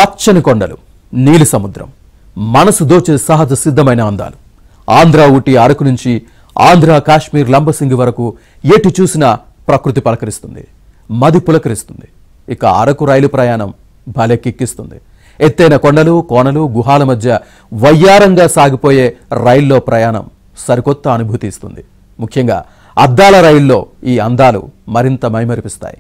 పచ్చని కొండలు, నీలి సముద్రం, మనసు దోచే సహజ సిద్ధమైన అందాలు. ఆంధ్ర ఊటీ అరకు నుంచి ఆంధ్ర కాశ్మీర్ లంబసింగి వరకు ఎటు చూసినా ప్రకృతి పలకరిస్తుంది, మది పులకరిస్తుంది. ఇక అరకు రైలు ప్రయాణం భలెక్కిస్తుంది. ఎత్తైన కొండలు, కోనలు, గుహాల మధ్య వయ్యారంగా సాగిపోయే రైల్లో ప్రయాణం సరికొత్త అనుభూతి ఇస్తుంది. ముఖ్యంగా అద్దాల రైల్లో ఈ అందాలు మరింత మైమరిపిస్తాయి.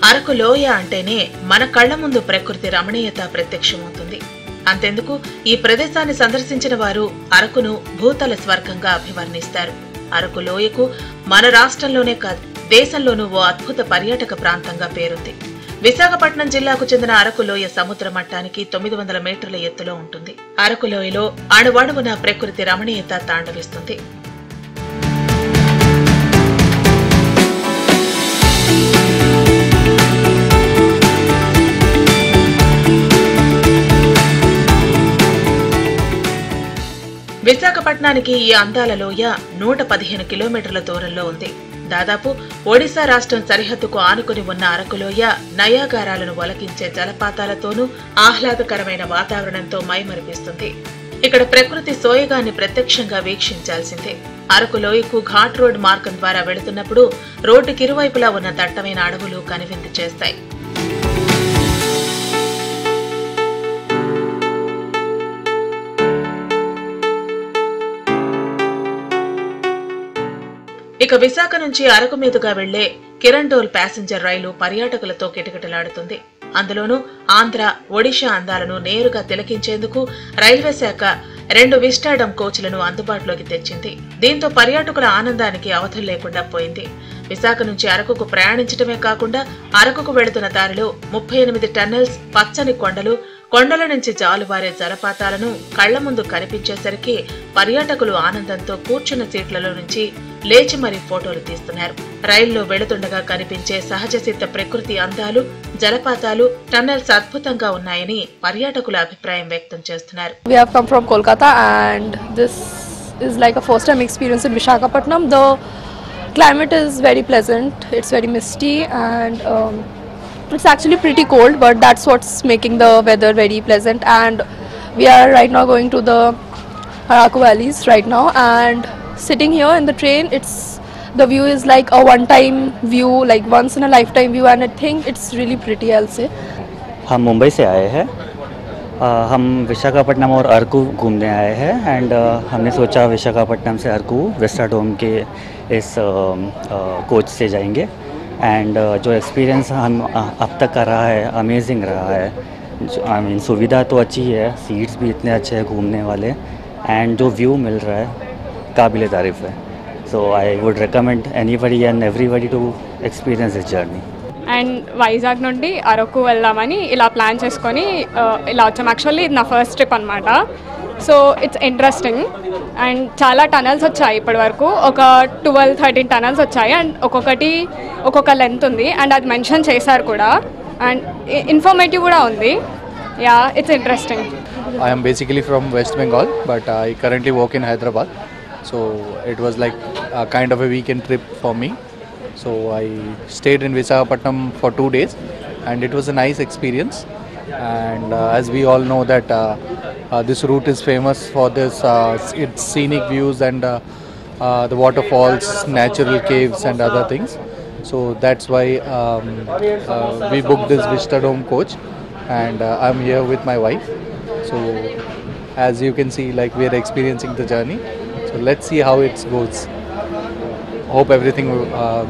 అరకు లోయ అంటేనే మన కళ్ల ముందు ప్రకృతి రమణీయత ప్రత్యక్షమవుతుంది. అంతెందుకు ఈ ప్రదేశాన్ని సందర్శించిన వారు అరకును భూతల స్వర్గంగా అభివర్ణిస్తారు. అరకు లోయకు మన రాష్ట్రంలోనే కాదు, దేశంలోనూ ఓ అద్భుత పర్యాటక ప్రాంతంగా పేరుంది. విశాఖపట్నం జిల్లాకు చెందిన అరకు లోయ సముద్ర మట్టానికి 900 మీటర్ల ఎత్తులో ఉంటుంది. అరకు లోయలో అణువణువున ప్రకృతి రమణీయత తాండవిస్తుంది. విశాఖపట్నానికి ఈ అందాల లోయ 115 కిలోమీటర్ల దూరంలో ఉంది. దాదాపు ఒడిశా రాష్ట్రం సరిహద్దుకు ఆనుకుని ఉన్న అరకులోయ నయాగారాలను ఒలకించే జలపాతాలతోనూ ఆహ్లాదకరమైన వాతావరణంతో మైమరిపిస్తుంది. ఇక్కడ ప్రకృతి సోయగాన్ని ప్రత్యక్షంగా వీక్షించాల్సిందే. అరకులోయకు ఘాట్ రోడ్ మార్గం ద్వారా వెళుతున్నప్పుడు రోడ్డుకి ఇరువైపులా ఉన్న దట్టమైన అడవులు కనువిందు చేస్తాయి. ఇక విశాఖ నుంచి అరకు మీదుగా వెళ్లే కిరణ్డోల్ ప్యాసింజర్ రైలు పర్యాటకులతో కిటకిటలాడుతుంది. అందులోనూ ఆంధ్ర, ఒడిశా అందాలను నేరుగా తిలకించేందుకు రైల్వే శాఖ 2 విస్టాడమ్ కోచ్లను అందుబాటులోకి తెచ్చింది. దీంతో పర్యాటకుల ఆనందానికి అవధులు లేకుండా పోయింది. విశాఖ నుంచి అరకుకు ప్రయాణించడమే కాకుండా అరకుకు వెళుతున్న దారిలో 38 టన్నెల్స్, పచ్చని కొండలు, కొండల నుంచి జాలువారే జలపాతాలను కళ్ల ముందు కనిపించేసరికి పర్యాటకులు ఆనందంతో కూర్చున్న సీట్లలో నుంచి లేచి మరీ ఫోటోలు తీస్తున్నారు. రైల్లో వెళుతుండగా కనిపించే సహజ సిద్ధ ప్రకృతి అందాలు, జలపాతాలు, టన్నెల్స్ అద్భుతంగా ఉన్నాయని పర్యాటకుల అభిప్రాయం వ్యక్తం చేస్తున్నారు. We have come from Kolkata and this is like a first time experience in Visakhapatnam. The climate is very pleasant. It's very misty and it's actually pretty cold, but that's what's making the weather very pleasant. And we are right now going to the Araku valleys right now, and sitting here in the train, the view is like a one-time view, like once in a lifetime view, and I think it's really pretty, I'll say. हम मुंबई से आए हैं, हम विशाखापट्टनम और अरकू घूमने आए हैं and हमने सोचा विशाखापट्टनम से अरकू विस्टाडोम के इस कोच से जाएंगे एंड जो एक्सपीरियंस हम अब तक का रहा है अमेजिंग रहा है. आई मीन सुविधा तो अच्छी है, सीट्स भी इतने अच्छे हैं घूमने वाले एंड जो व्यू मिल रहा है काबिल तारीफ़ है. So I would recommend anybody and everybody to experience this journey. And Vizag నుండి అరకు వెళ్దామని ఇలా ప్లాన్ చేసుకొని ఇలా వచ్చాం. యాక్చువల్లీ ఇది నా ఫస్ట్ ట్రిప్ అనమాట. సో ఇట్స్ ఇంట్రెస్టింగ్ అండ్ చాలా టనల్స్ వచ్చాయి ఇప్పటి వరకు. ఒక 12-13 టనల్స్ వచ్చాయి అండ్ ఒక్కొక్క లెంత్ ఉంది అండ్ అది మెన్షన్ చేశారు కూడా అండ్ ఇన్ఫర్మేటివ్ కూడా ఉంది. Yeah, it's interesting. I am basically from West Bengal, but I currently work in Hyderabad. So it was like a kind of a weekend trip for me. So I stayed in Visakhapatnam for 2 days and it was a nice experience. And as we all know that this route is famous for its scenic views and the waterfalls, natural caves and other things. So that's why we booked this Vistadome coach and I'm here with my wife. So as you can see, like we are experiencing the journey. So let's see how it goes. Hope everything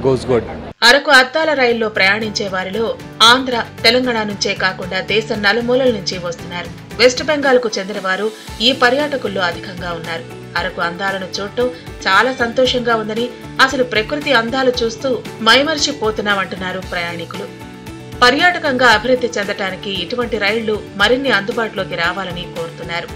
goes good. Araku అద్దాల రైల్లో ప్రయాణించే వారిలో ఆంధ్ర, తెలంగాణ నుంచే కాకుండా దేశం నలుమూలల నుంచి వస్తున్నారు. వెస్ట్ బెంగాల్ కు చెందిన వారు ఈ పర్యాటకుల్లో అధికంగా ఉన్నారు. అరకు అందాలను చూడటం చాలా సంతోషంగా ఉందని, అసలు ప్రకృతి అందాలు చూస్తూ మైమరిచిపోతున్నామంటున్నారు ప్రయాణికులు. పర్యాటకంగా అభివృద్ధి చెందటానికి ఇటువంటి రైళ్లు మరిన్ని అందుబాటులోకి రావాలని కోరుతున్నారు.